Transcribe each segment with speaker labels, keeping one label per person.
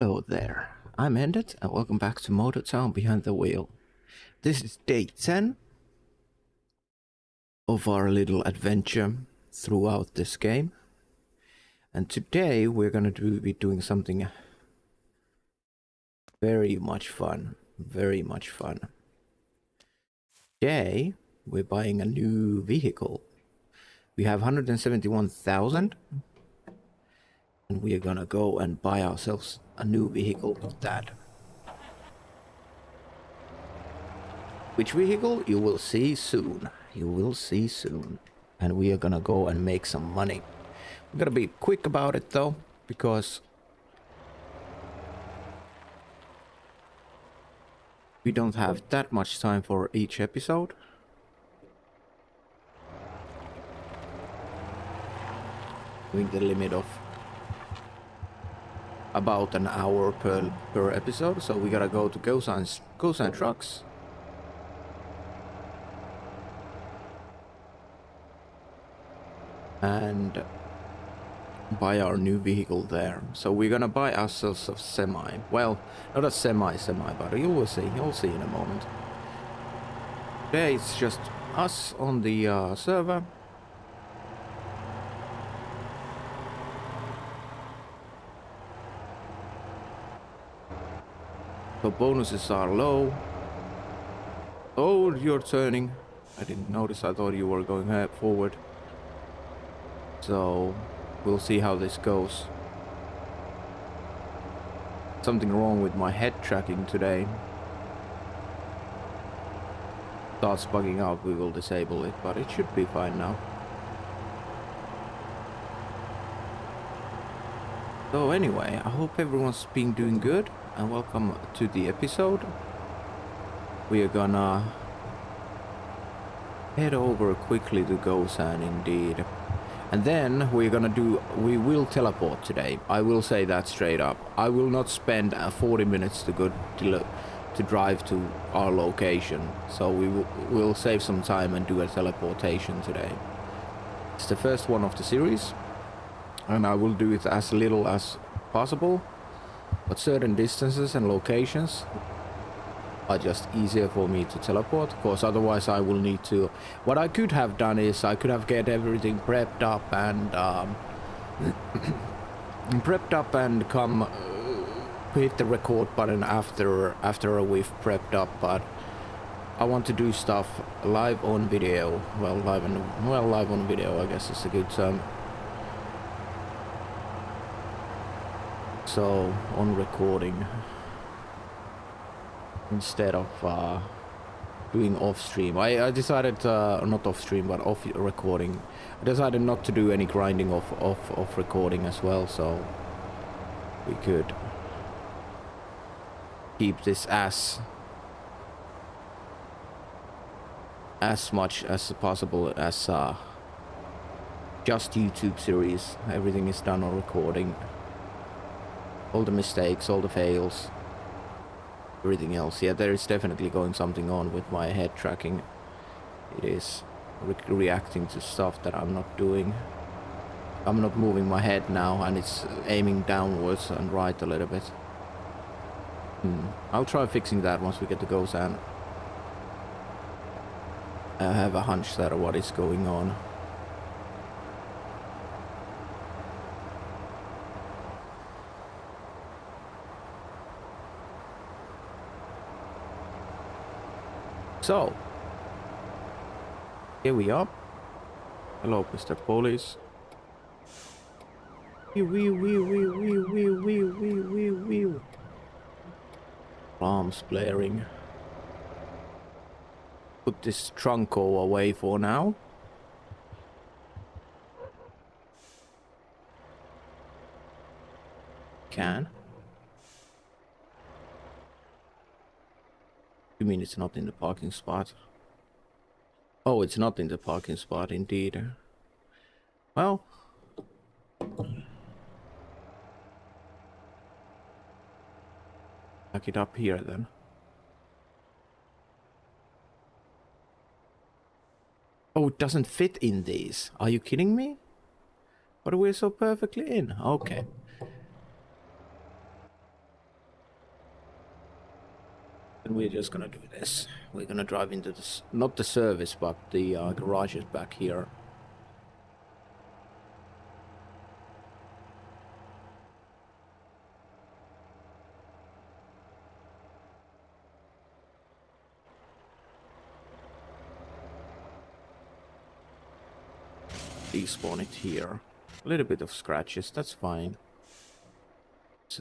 Speaker 1: Hello there, I'm Ended, and welcome back to Motor Town Behind the Wheel. This is day 10 of our little adventure throughout this game. And today we're gonna be doing something very much fun. Today, we're buying a new vehicle. We have 171,000. And we are gonna go and buy ourselves a new vehicle with that. Which vehicle? You will see soon. And we are gonna go and make some money. We gotta be quick about it though, because we don't have that much time for each episode. Doing the limit of about an hour per episode, so we gotta go to Gosan Trucks. And buy our new vehicle there. So we're gonna buy ourselves a semi. Well, not a semi, but you'll see in a moment. Today it's just us on the server. So bonuses are low. Oh, you're turning. I didn't notice, I thought you were going forward. So we'll see how this goes. Something wrong with my head tracking today. Starts bugging out, we will disable it, but it should be fine now. So anyway, I hope everyone's been doing good, and welcome to the episode. We are gonna head over quickly to Gosan indeed. And then we will teleport today. I will say that straight up. I will not spend 40 minutes to drive to our location. So we'll save some time and do a teleportation today. It's the first one of the series, and I will do it as little as possible. But certain distances and locations are just easier for me to teleport, because otherwise I will need to... What I could have done is I could have get everything prepped up and come hit the record button after we've prepped up, but I want to do stuff live on video. Live on video, I guess is a good term. So on recording, instead of doing off stream. I decided, not off stream, but off recording. I decided not to do any grinding off recording as well, so we could keep this as much as possible as just YouTube series. Everything is done on recording. All the mistakes, all the fails, everything else. Yeah, there is definitely going something on with my head tracking. It is reacting to stuff that I'm not doing. I'm not moving my head now, and it's aiming downwards and right a little bit. I'll try fixing that once we get to Gosan. I have a hunch that what is going on. So, here we are. Hello, Mr. Police. Alarms blaring. Put this trunko away for now. Can. You mean it's not in the parking spot? Oh, it's not in the parking spot, indeed. Well... back it up here, then. Oh, it doesn't fit in these. Are you kidding me? But we're so perfectly in. Okay. And we're just gonna do this. We're gonna drive into this, not the service, but the garage is back here. Despawn it here. A little bit of scratches, that's fine.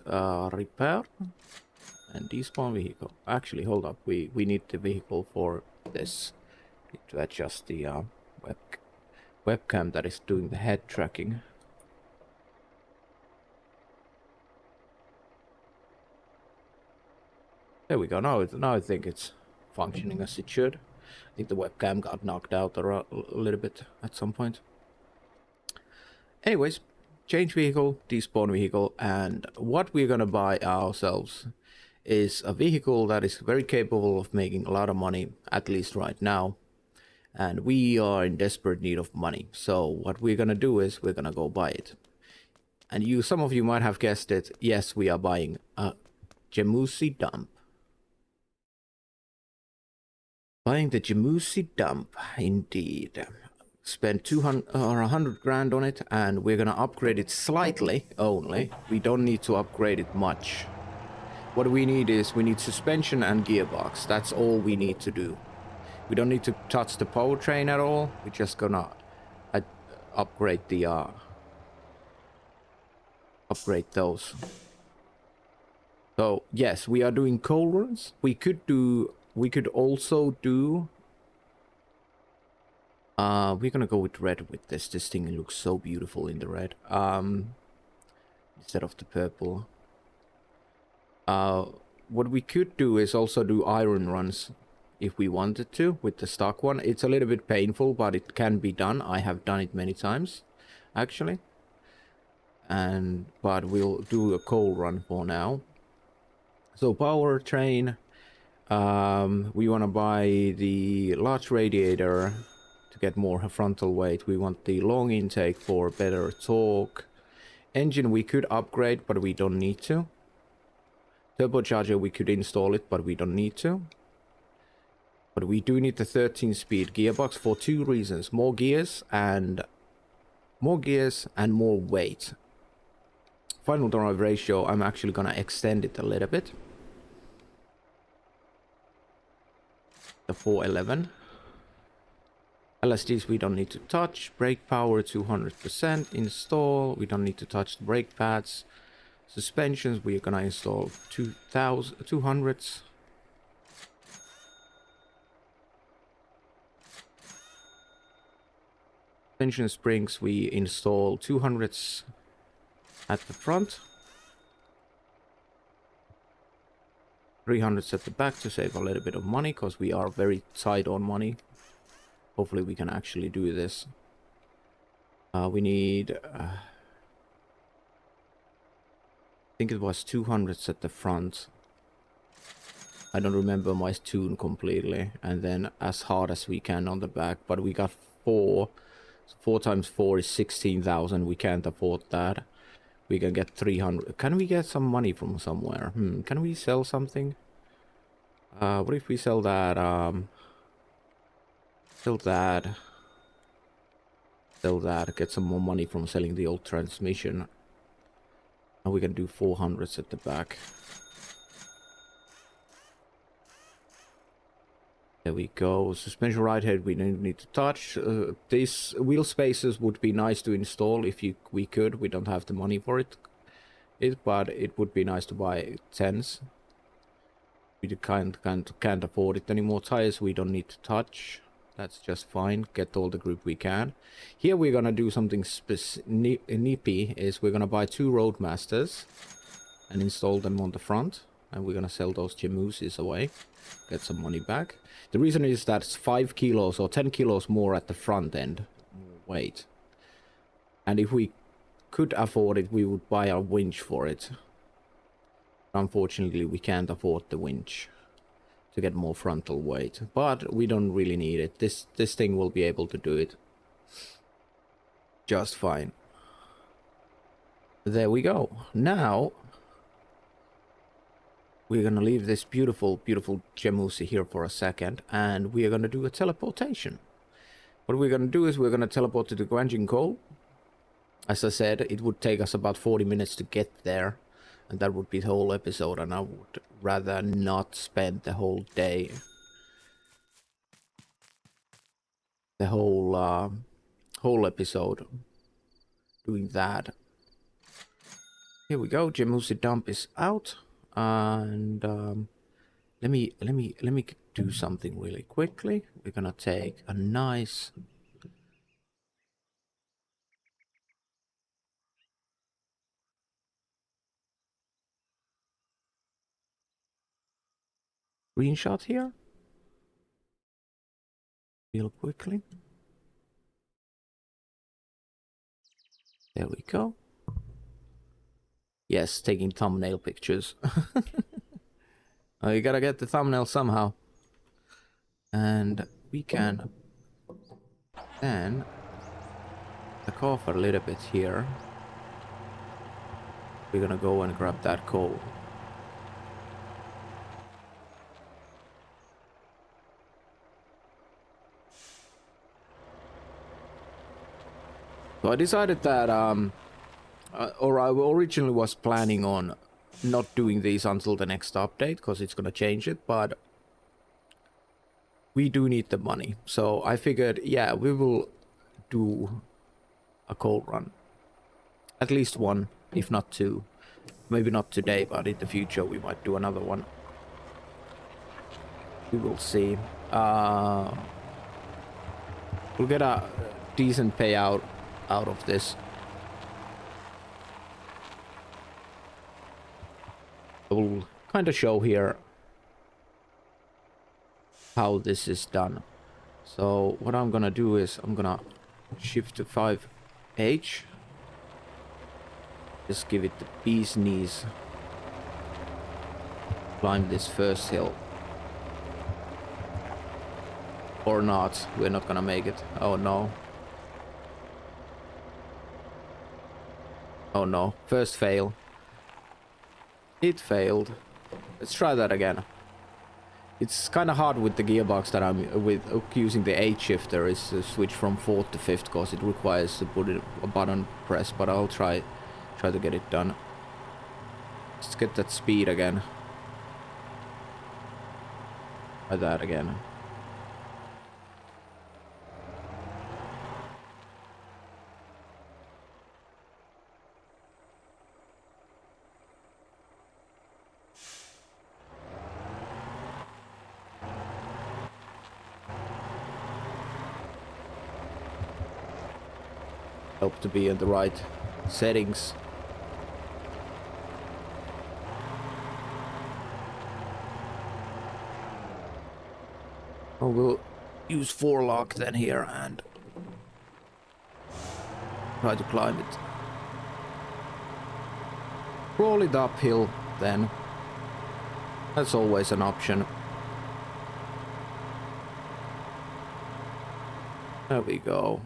Speaker 1: Repair and despawn vehicle. Actually, hold up. We need the vehicle for this. Need to adjust the webcam that is doing the head tracking. There we go. Now I think it's functioning as it should. I think the webcam got knocked out a little bit at some point. Anyways, change vehicle, despawn vehicle, and what we're gonna buy ourselves is a vehicle that is very capable of making a lot of money, at least right now. And we are in desperate need of money. So what we're gonna do is we're gonna go buy it. And some of you might have guessed it. Yes, we are buying a Jemusi dump. Buying the Jemusi dump, indeed. Spend 200 or 100 grand on it, and we're gonna upgrade it slightly only. We don't need to upgrade it much. What we need is we need suspension and gearbox. That's all we need to do. We don't need to touch the powertrain at all. We're just gonna upgrade the upgrade those. So yes, we are doing cold runs. We could also do we're gonna go with red with this. This thing looks so beautiful in the red. Instead of the purple. What we could do is also do iron runs if we wanted to with the stock one. It's a little bit painful, but it can be done. I have done it many times, actually. But we'll do a coal run for now. So powertrain, we want to buy the large radiator to get more frontal weight. We want the long intake for better torque. Engine we could upgrade, but we don't need to. Turbocharger we could install it, but we don't need to. But we do need the 13-speed gearbox for two reasons: more gears and more weight. Final drive ratio, I'm actually gonna extend it a little bit. The 411. LSDs we don't need to touch. Brake power 200%. Install. We don't need to touch the brake pads. Suspensions we're gonna install 200s. Suspension springs we install 200s at the front. 300s at the back to save a little bit of money, because we are very tight on money. Hopefully we can actually do this. We need... I think it was 200s at the front. I don't remember my tune completely. And then as hard as we can on the back. But we got 4. So 4 times 4 is 16,000. We can't afford that. We can get 300. Can we get some money from somewhere? Can we sell something? What if we sell that? Sell that. Sell that. Get some more money from selling the old transmission. And we can do 400s at the back. There we go. Suspension right head we don't need to touch. These wheel spacers would be nice to install if we could. We don't have the money for it. But it would be nice to buy 10s. We can't afford it anymore. Tires we don't need to touch. That's just fine. Get all the grip we can. Here we're gonna do something nippy. Is we're gonna buy 2 Roadmasters and install them on the front. And we're gonna sell those Jemusis away. Get some money back. The reason is that it's 5 kilos or 10 kilos more at the front end weight. And if we could afford it, we would buy a winch for it. Unfortunately, we can't afford the winch to get more frontal weight. But we don't really need it. This thing will be able to do it just fine. There we go. Now... we're gonna leave this beautiful, beautiful Jemusi here for a second, and we are gonna do a teleportation. What we're gonna do is we're gonna teleport to the Guanjin Coal. As I said, it would take us about 40 minutes to get there, and that would be the whole episode, and I would rather not spend the whole day, the whole episode doing that. Here we go. Jemusi dump is out, and let me do something really quickly. We're gonna take a nice screenshot here, real quickly. There we go. Yes, taking thumbnail pictures. You gotta get the thumbnail somehow. And we can then back off a little bit here. We're gonna go and grab that coal. So I decided that, or I originally was planning on not doing these until the next update, because it's gonna change it, but we do need the money. So I figured, yeah, we will do a coal run. At least one, if not two. Maybe not today, but in the future we might do another one. We will see. We'll get a decent payout out of this. I will kind of show here how this is done. So what I'm gonna do is I'm gonna shift to 5H. Just give it the bee's knees. Climb this first hill. Or not. We're not gonna make it. Oh no. Oh no. First fail. It failed. Let's try that again. It's kind of hard with the gearbox that I'm with using the 8 shifter is to switch from 4th to 5th, because it requires to put a button press, but I'll try to get it done. Let's get that speed again. Try that again. Hope to be in the right settings. Oh, we'll use 4-lock then here and try to climb it. Roll it uphill then. That's always an option. There we go.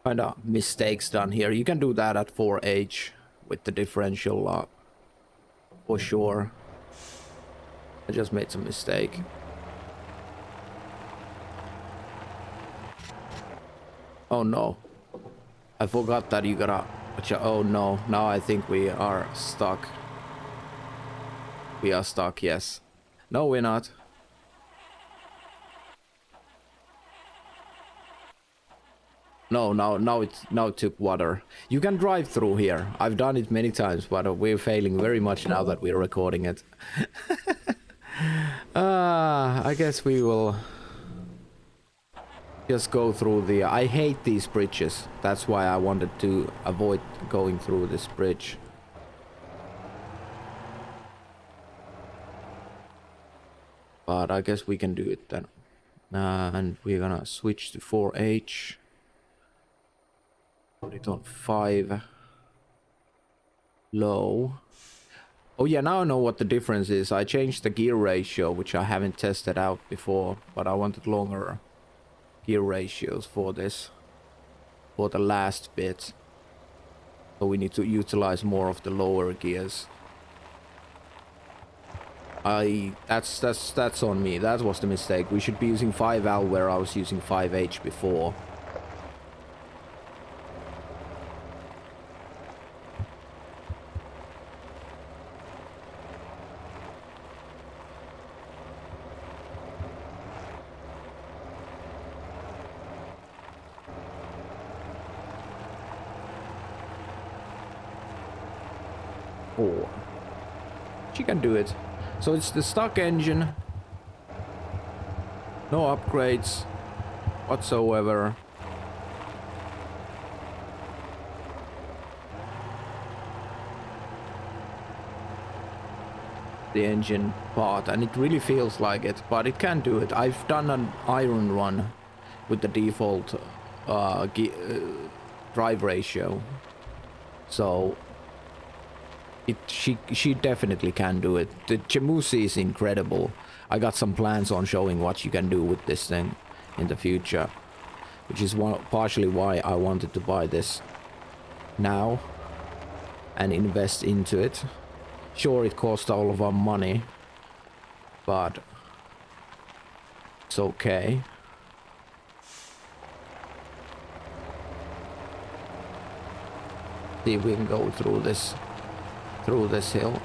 Speaker 1: Kind of mistakes done here. You can do that at 4H with the differential lock for sure. I just made some mistake. Oh no. I forgot that you gotta... Oh no. Now I think we are stuck. We are stuck, yes. No, we're not. No, now it took water. You can drive through here. I've done it many times, but we're failing very much now that we're recording it. I guess we will just go through the... I hate these bridges. That's why I wanted to avoid going through this bridge. But I guess we can do it then. And we're gonna switch to 4H. Put it on 5. Low. Oh yeah, now I know what the difference is. I changed the gear ratio, which I haven't tested out before, but I wanted longer gear ratios for this, for the last bit. So we need to utilize more of the lower gears. That's on me. That was the mistake. We should be using 5L where I was using 5H before. Oh, she can do it. So it's the stock engine. No upgrades whatsoever. The engine part, and it really feels like it, but it can do it. I've done an iron run with the default drive ratio, so she definitely can do it. The Jemusi is incredible. I got some plans on showing what you can do with this thing in the future, which is partially why I wanted to buy this now and invest into it. Sure, it cost all of our money, but it's okay. See if we can go through this hill.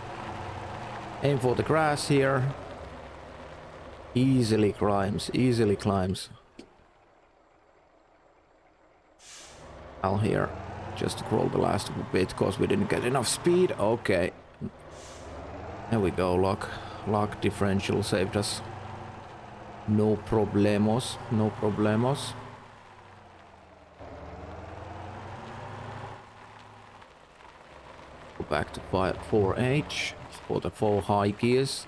Speaker 1: Aim for the grass here. Easily climbs. I'll here just to crawl the last bit because we didn't get enough speed. Okay. There we go. Lock differential saved us. No problemos. Go back to 4H for the 4 high gears.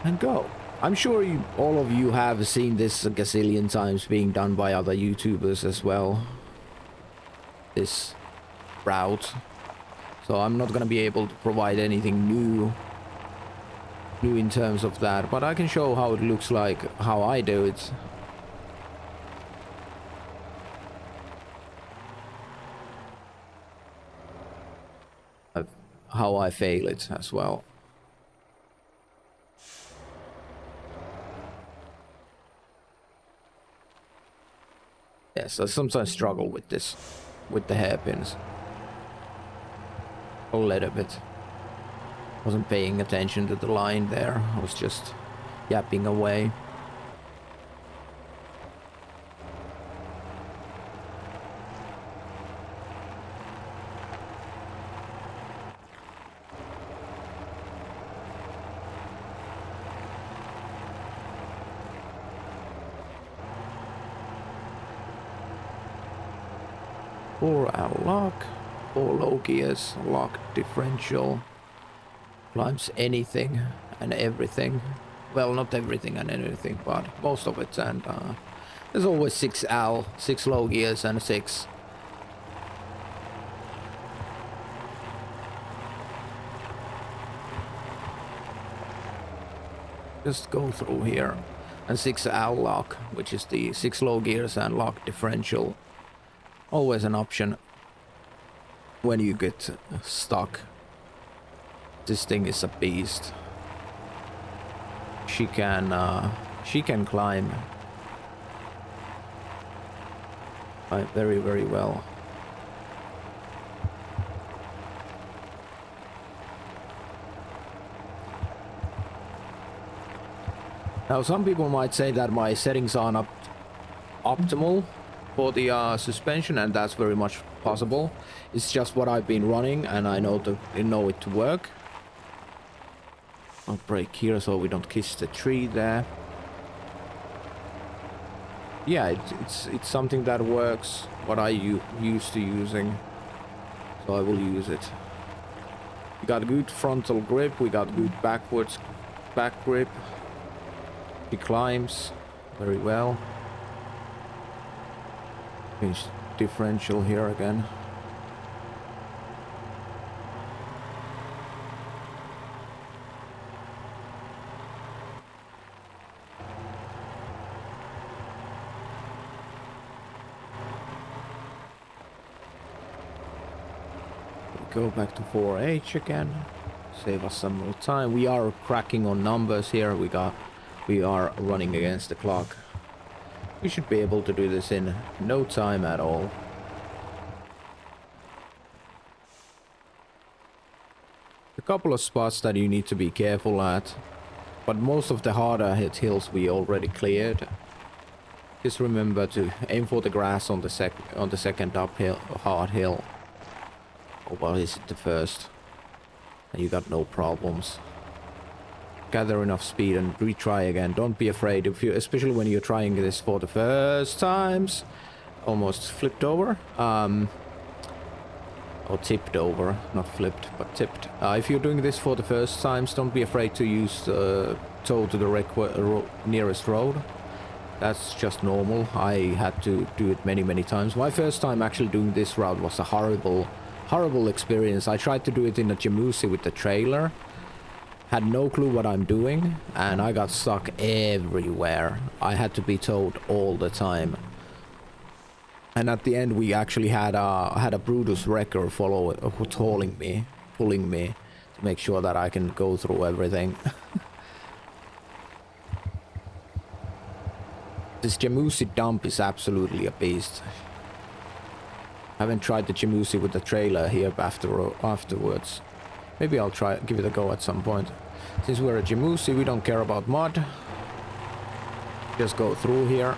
Speaker 1: And go. I'm sure all of you have seen this a gazillion times being done by other YouTubers as well. This route. So I'm not gonna be able to provide anything new in terms of that, but I can show how it looks like, how I do it. How I fail it as well. Yes, I sometimes struggle with this, with the hairpins. A little bit. Wasn't paying attention to the line there. I was just yapping away. Four out lock, 4 low gears, lock differential, climbs anything and everything. Well, not everything and anything, but most of it. And there's always 6L, 6 low gears and 6. Just go through here. And 6L lock, which is the 6 low gears and lock differential. Always an option when you get stuck. This thing is a beast. She can climb very, very well. Now, some people might say that my settings are not optimal for the suspension, and that's very much possible. It's just what I've been running, and I know it to work. I'll brake here so we don't kiss the tree there. Yeah, it's something that works. What I used to using, so I will use it. We got good frontal grip. We got good back grip. He climbs very well. Change differential here again. go back to 4H again. Save us some more time. We are cracking on numbers here. We are running against the clock. We should be able to do this in no time at all. A couple of spots that you need to be careful at, but most of the harder hit hills we already cleared. Just remember to aim for the grass on the second uphill hard hill. Or well, is it the first? And you got no problems. Gather enough speed and retry again. Don't be afraid, if you, especially when you're trying this for the first times. Almost flipped over. Or tipped over, not flipped, but tipped. If you're doing this for the first times, don't be afraid to use the tow to the nearest road. That's just normal. I had to do it many times. My first time actually doing this route was a horrible experience. I tried to do it in a Jemusi with the trailer. Had no clue what I'm doing, and I got stuck everywhere. I had to be towed all the time. And at the end, we actually had a Brutus wrecker pulling me to make sure that I can go through everything. This Jemusi dump is absolutely a beast. Haven't tried the Jemusi with the trailer here afterwards. Maybe I'll give it a go at some point. Since we're a Jemusi, we don't care about mud. Just go through here.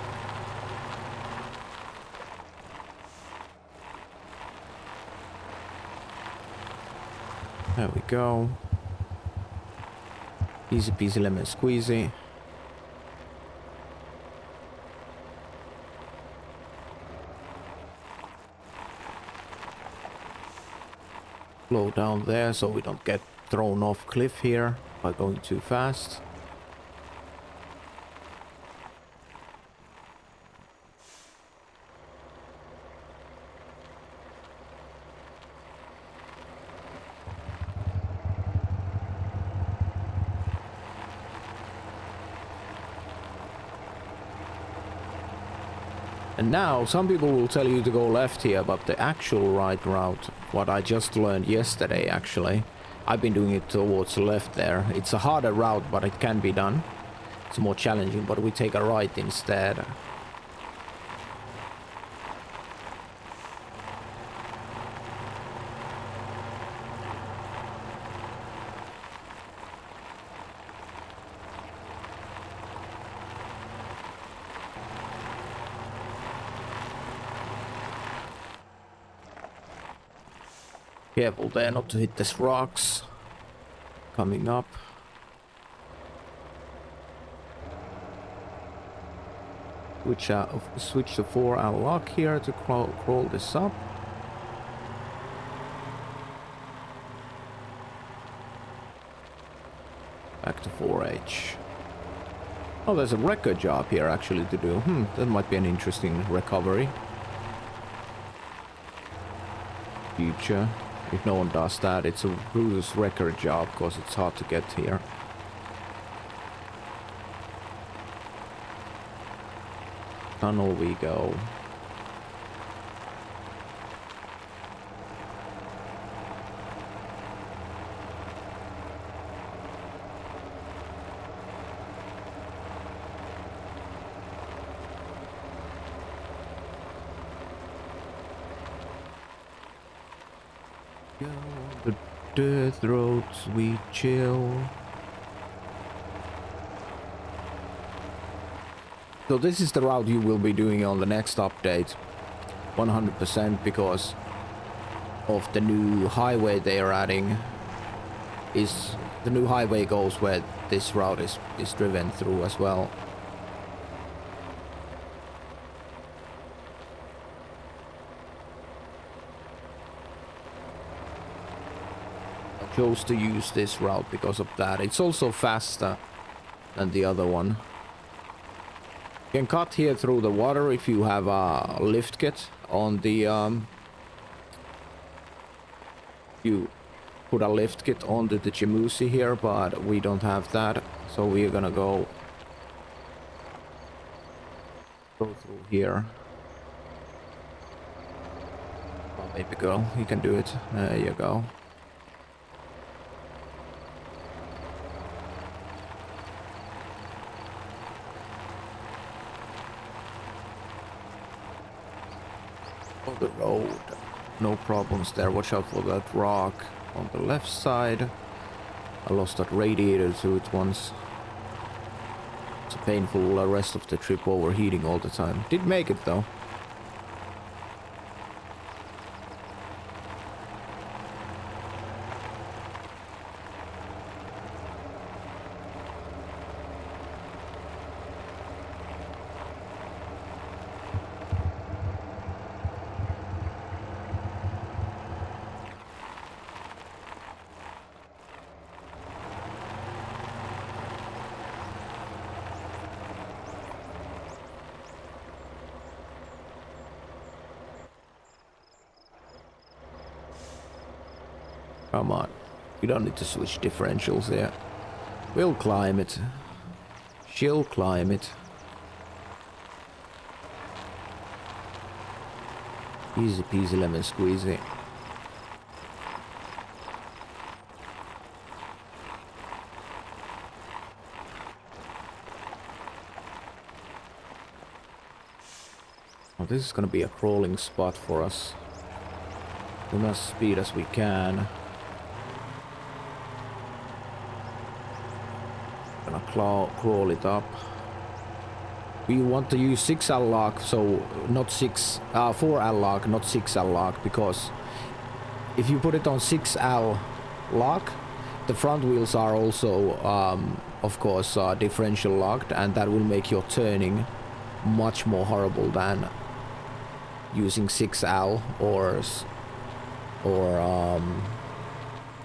Speaker 1: There we go. Easy peasy lemon squeezy. Slow down there so we don't get thrown off cliff here by going too fast. And now, some people will tell you to go left here, but the actual right route, what I just learned yesterday actually, I've been doing it towards the left there. It's a harder route, but it can be done. It's more challenging, but we take a right instead. Careful there not to hit these rocks coming up. Switch to 4 lock here to crawl this up. Back to 4H. Oh, there's a wrecker job here actually to do. That might be an interesting recovery. Future. If no one does that, it's a Brutus wrecker job because it's hard to get here. Tunnel we go. The death roads we chill. So this is the route you will be doing on the next update, 100%, because of the new highway they are adding. The new highway goes where this route is driven through as well. Chose to use this route because of that. It's also faster than the other one. You can cut here through the water if you have a lift kit on the you put a lift kit onto the Jemusi here, but we don't have that, so we're gonna go through here. Baby girl, you can do it. There you go. On the road. No problems there. Watch out for that rock on the left side. I lost that radiator to it once. It's a painful rest of the trip, overheating all the time. Did make it though. Come on. You don't need to switch differentials here. We'll climb it. She'll climb it. Easy peasy lemon squeezy. Oh, this is gonna be a crawling spot for us. We must speed as we can. Gonna crawl it up. We want to use 6L lock, so not 4L lock, not 6L lock, because if you put it on 6L lock, the front wheels are also, of course, differential locked, and that will make your turning much more horrible than using 6L or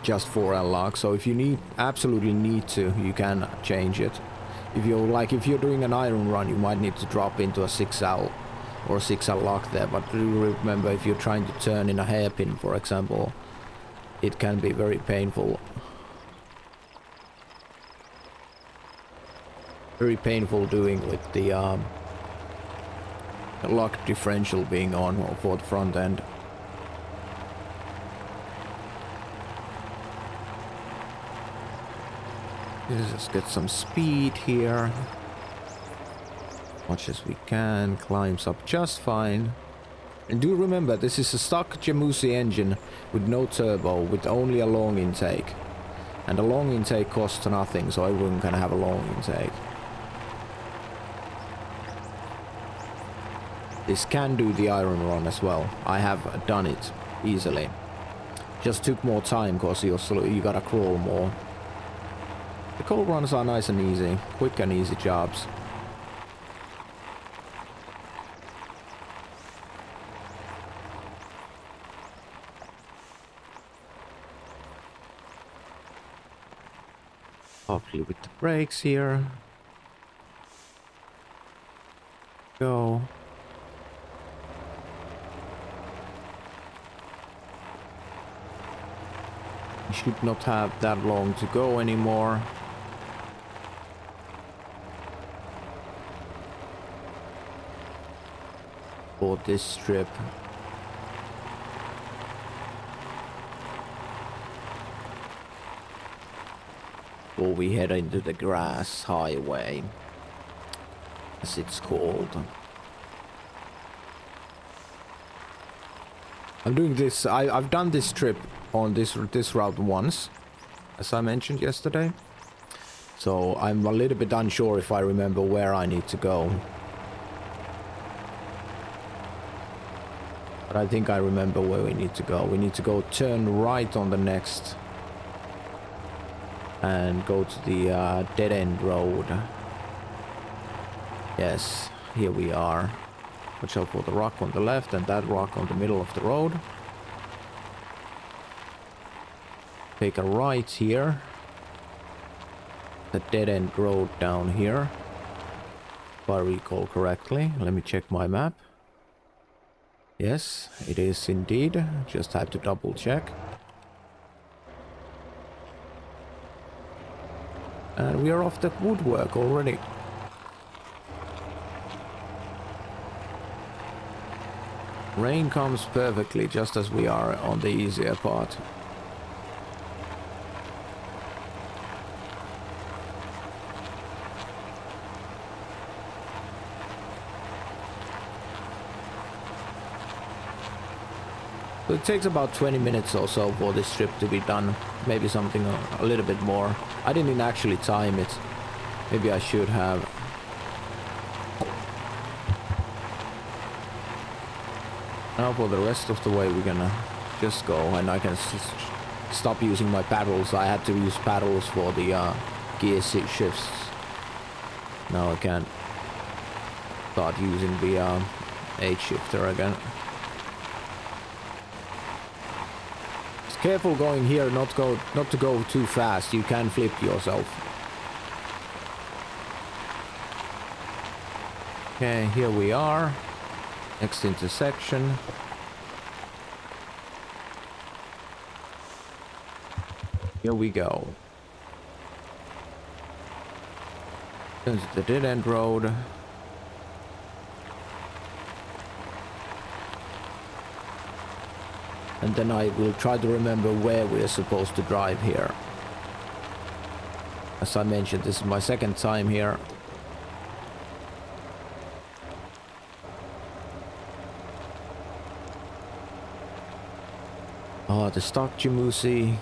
Speaker 1: just 4L lock. So if you absolutely need to, you can change it. If you're doing an iron run, you might need to drop into a 6L or 6L lock there, but remember, if you're trying to turn in a hairpin, for example, it can be very painful. Very painful doing with the lock differential being on for the front end. Let's just get some speed here. Much as we can. Climbs up just fine. And do remember, this is a stock Jemusi engine with no turbo, with only a long intake. And a long intake costs nothing, so everyone can have a long intake. This can do the iron run as well. I have done it easily. Just took more time because you gotta crawl more. The cold runs are nice and easy, quick and easy jobs. Hopefully with the brakes here. Go. We should not have that long to go anymore. For this strip. Before we head into the grass highway, as it's called. I'm doing this. I've done this trip on this route once, as I mentioned yesterday. So I'm a little bit unsure if I remember where I need to go. But I think I remember where we need to go. We need to go turn right on the next and go to the dead-end road. Yes, here we are. Watch out for the rock on the left and that rock on the middle of the road. Take a right here. The dead-end road down here. If I recall correctly. Let me check my map. Yes, it is indeed. Just had to double check. And we are off the woodwork already. Rain comes perfectly just as we are on the easier part. So it takes about 20 minutes or so for this trip to be done. Maybe something a little bit more. I didn't actually time it. Maybe I should have. Now for the rest of the way we're gonna just go, and I can stop using my paddles. I had to use paddles for the gear shifts. Now I can start using the H shifter again. Just careful going here, not to go too fast. You can flip yourself. Okay, here we are. Next intersection. Here we go. Into the dead end road. And then I will try to remember where we are supposed to drive here. As I mentioned, this is my second time here. Oh, the stock Jemusi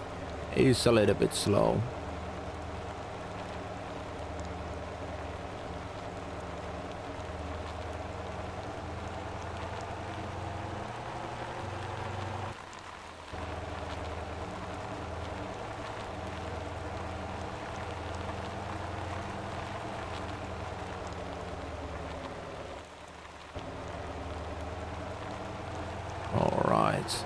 Speaker 1: is a little bit slow. All right.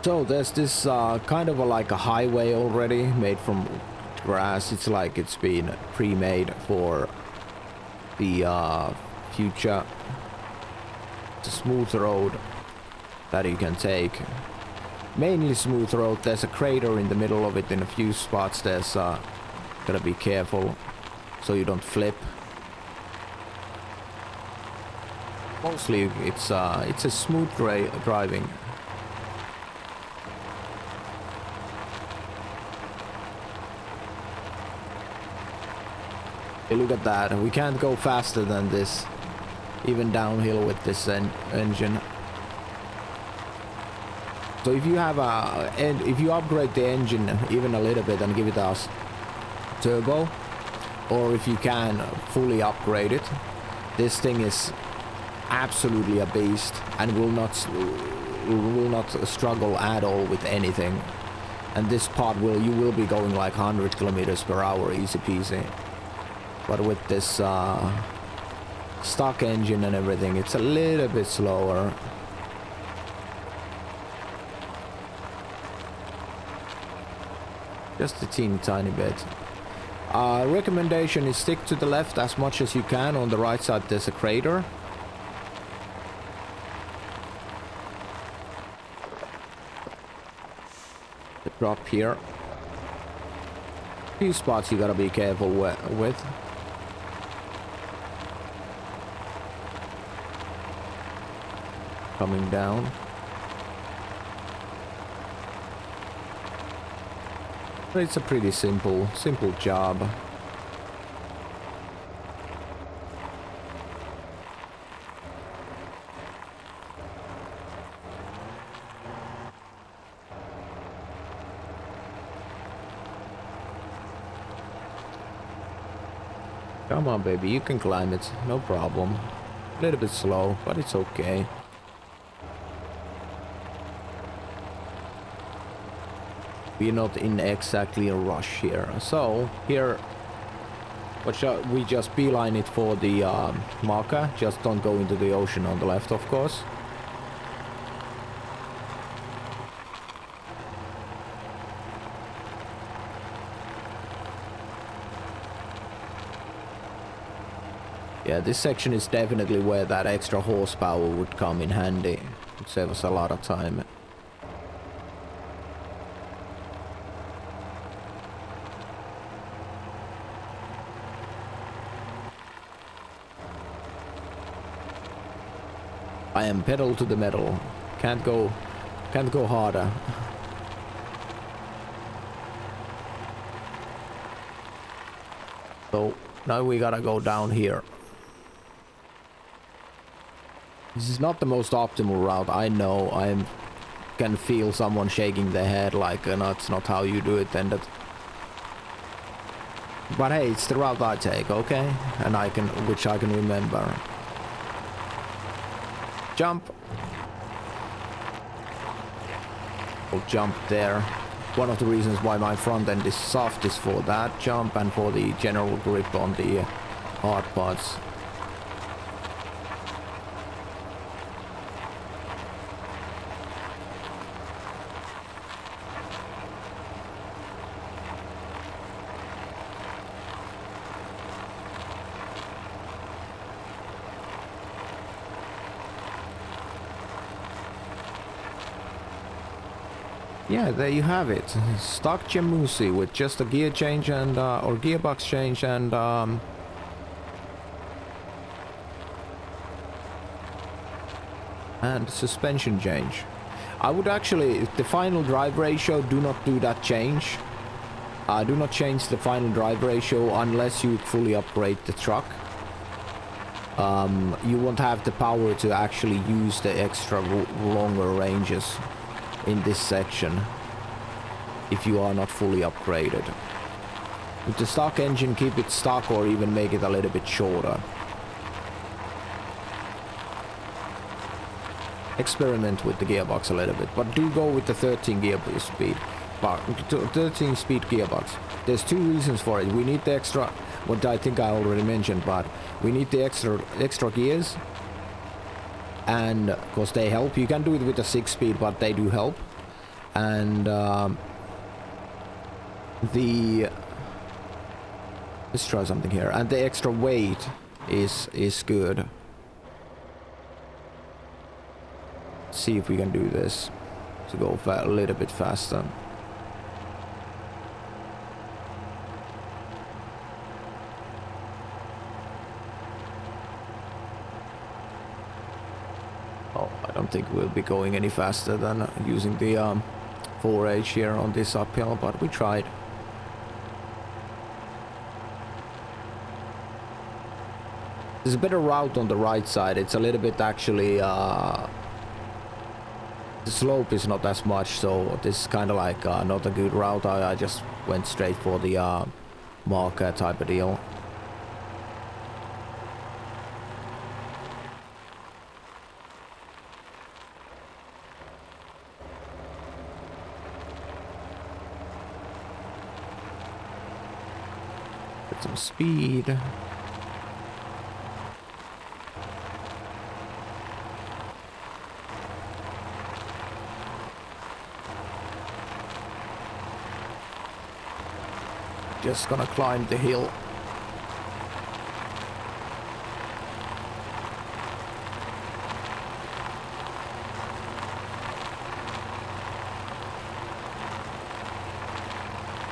Speaker 1: So there's this kind of like a highway already made from grass. It's like it's been pre-made for the future. It's a smooth road that you can take. Mainly smooth road. There's a crater in the middle of it in a few spots. There's gotta be careful so you don't flip. Mostly it's a smooth driving. Hey, look at that. We can't go faster than this, even downhill with this engine. So if you have if you upgrade the engine even a little bit and give it a turbo, or if you can fully upgrade it, this thing is absolutely a beast and will not struggle at all with anything. And this part you will be going like 100 kilometers per hour, easy peasy. But with this stock engine and everything, it's a little bit slower. Just a teeny tiny bit. Recommendation is stick to the left as much as you can. On the right side there's a crater. The drop here. Few spots you gotta be careful with. Coming down. But it's a pretty simple job. Come on, baby, you can climb it, no problem. A little bit slow, but it's okay. We're not in exactly a rush here. So here, we just beeline it for the marker. Just don't go into the ocean on the left, of course. Yeah, this section is definitely where that extra horsepower would come in handy. It would save us a lot of time. I am pedal to the metal. Can't go harder. So now we gotta go down here. This is not the most optimal route. I know. I can feel someone shaking their head like, that's not how you do it. And that. But hey, it's the route I take, okay? And which I can remember. Jump. I'll jump there. One of the reasons why my front end is soft is for that jump and for the general grip on the hard parts. Yeah, there you have it. Stock Jemusi with just a gear change and or gearbox change and suspension change. I would actually, the final drive ratio, do not do that change. Do not change the final drive ratio unless you fully upgrade the truck. You won't have the power to actually use the extra longer ranges in this section if you are not fully upgraded. With the stock engine, keep it stock or even make it a little bit shorter. Experiment with the gearbox a little bit, but do go with the 13 speed gearbox. There's two reasons for it. We need the extra, what I think I already mentioned, but we need the extra gears, and because they help. You can do it with a 6-speed, but they do help. And let's try something here. And the extra weight is good. Let's see if we can do this to go a little bit faster. I don't think we'll be going any faster than using the 4H here on this uphill, but we tried. There's a better route on the right side. It's a little bit actually, the slope is not as much, so this is kind of like not a good route. I just went straight for the marker type of deal. Some speed. Just gonna climb the hill.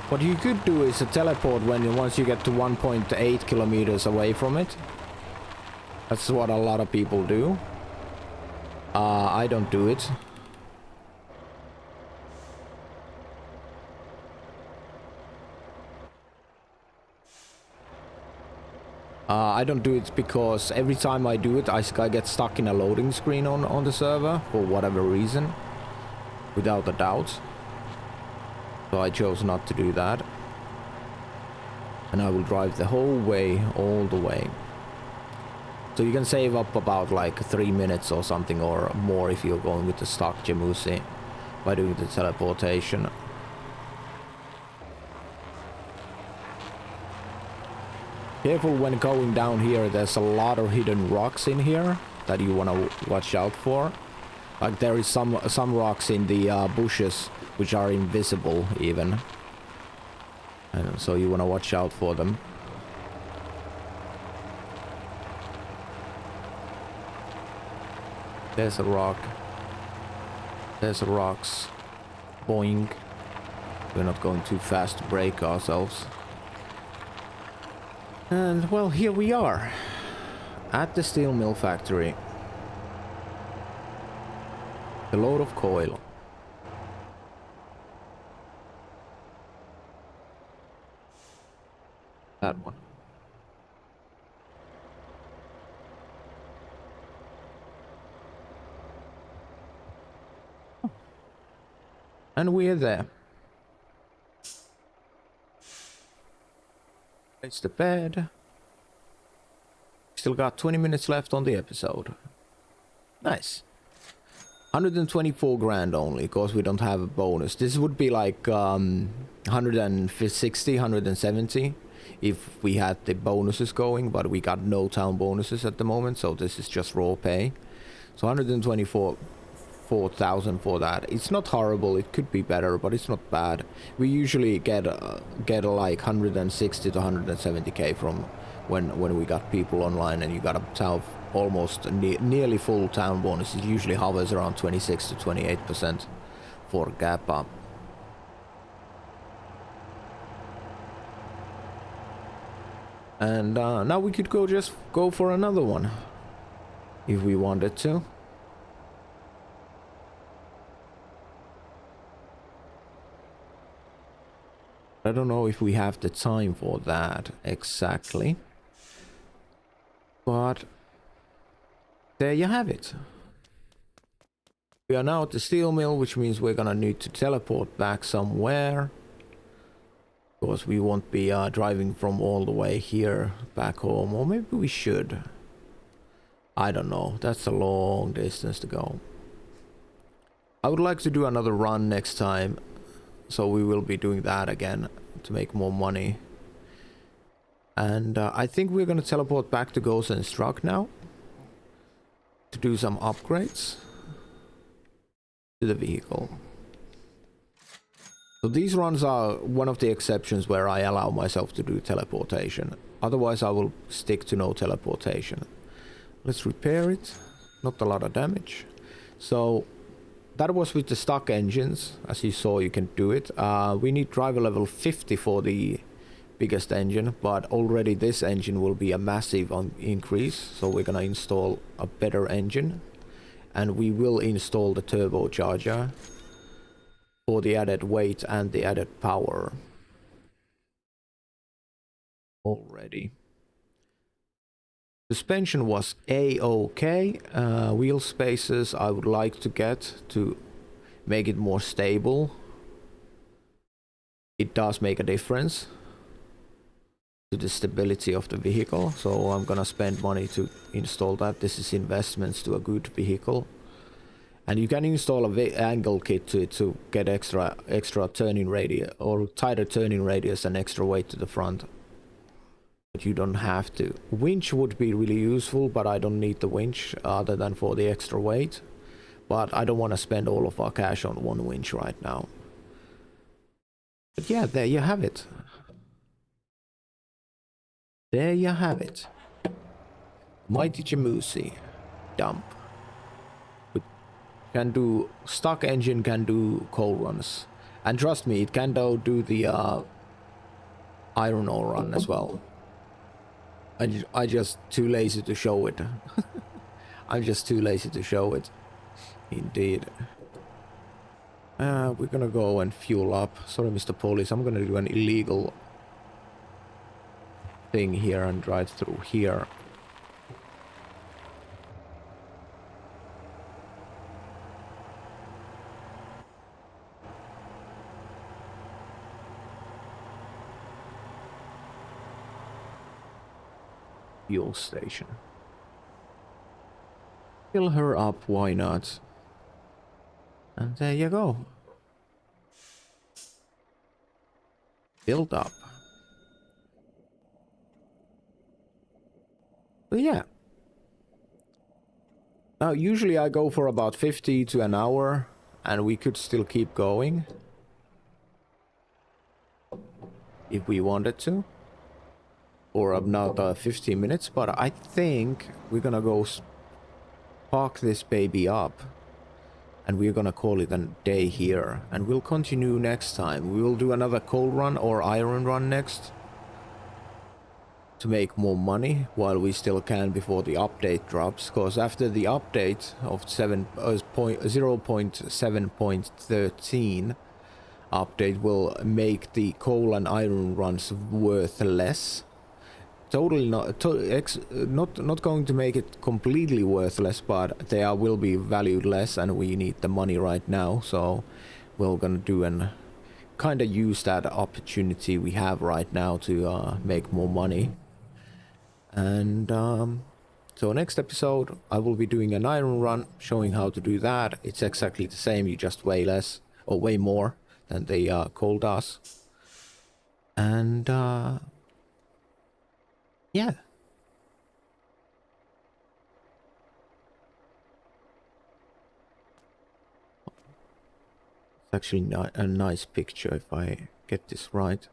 Speaker 1: What you could do is a teleport once you get to 1.8 kilometers away from it. That's what a lot of people do. I don't do it. I don't do it because every time I do it, I get stuck in a loading screen on the server for whatever reason, without a doubt. So I chose not to do that. And I will drive the whole way, all the way. So you can save up about like 3 minutes or something or more if you're going with the stock Jemusi by doing the teleportation. Careful when going down here, there's a lot of hidden rocks in here that you want to watch out for. Like there is some rocks in the bushes which are invisible even. And so you want to watch out for them. There's a rock. There's a rocks. Boing. We're not going too fast to break ourselves. And well, here we are at the steel mill factory. The load of coil. That one. And we're there. It's the bed. Still got 20 minutes left on the episode. Nice. 124 grand only, because we don't have a bonus. This would be like 160, 170 if we had the bonuses going, but we got no town bonuses at the moment, so this is just raw pay. So 124,000 for that. It's not horrible, it could be better, but it's not bad. We usually get like 160 to 170k from when we got people online, and you got a town almost nearly full town bonus. It usually hovers around 26 to 28% for gap up. And now we could just go for another one if we wanted to. I don't know if we have the time for that exactly, but there you have it. We are now at the steel mill, which means we're gonna need to teleport back somewhere, because we won't be driving from all the way here back home, or maybe we should. I don't know, that's a long distance to go. I would like to do another run next time, so we will be doing that again to make more money. And I think we're gonna teleport back to Gosen's truck now to do some upgrades to the vehicle. So these runs are one of the exceptions where I allow myself to do teleportation. Otherwise I will stick to no teleportation. Let's repair it. Not a lot of damage. So that was with the stock engines. As you saw, you can do it. We need driver level 50 for the biggest engine, but already this engine will be a massive increase. So we're gonna install a better engine, and we will install the turbocharger for the added weight and the added power already. Suspension was a-okay. Wheel spaces I would like to get to make it more stable. It does make a difference to the stability of the vehicle, so I'm gonna spend money to install that. This is investments to a good vehicle. And you can install a angle kit to it to get extra turning radius, or tighter turning radius and extra weight to the front. But you don't have to. Winch would be really useful, but I don't need the winch other than for the extra weight. But I don't want to spend all of our cash on one winch right now. But yeah, there you have it. There you have it. Mighty Jemusi dump. Can do stock engine, can do coal runs, and trust me, it can do the iron ore run as well. I just too lazy to show it. I'm just too lazy to show it. Indeed. We're gonna go and fuel up. Sorry, Mr. Police, I'm gonna do an illegal thing here and drive through here. Fuel station. Fill her up, why not? And there you go. Filled up. But yeah. Now usually I go for about 50 to an hour, and we could still keep going if we wanted to. Or another 15 minutes, but I think we're gonna go park this baby up, and we're gonna call it a day here, and we'll continue next time. We will do another coal run or iron run next. to make more money while we still can before the update drops, because after the update of 0.7.13 update will make the coal and iron runs worth less. Totally not going to make it completely worthless, but they will be valued less, and we need the money right now, so we're gonna do and kind of use that opportunity we have right now to make more money. And so next episode I will be doing an iron run, showing how to do that. It's exactly the same, you just way less or way more than the coal does. And yeah. It's actually a nice picture if I get this right.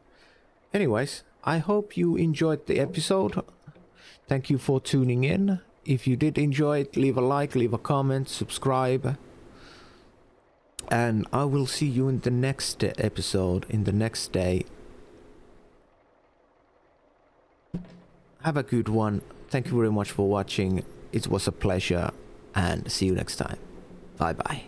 Speaker 1: Anyways, I hope you enjoyed the episode. Thank you for tuning in. If you did enjoy it, leave a like, leave a comment, subscribe. And I will see you in the next episode, in the next day. Have a good one. Thank you very much for watching. It was a pleasure, and see you next time. Bye bye.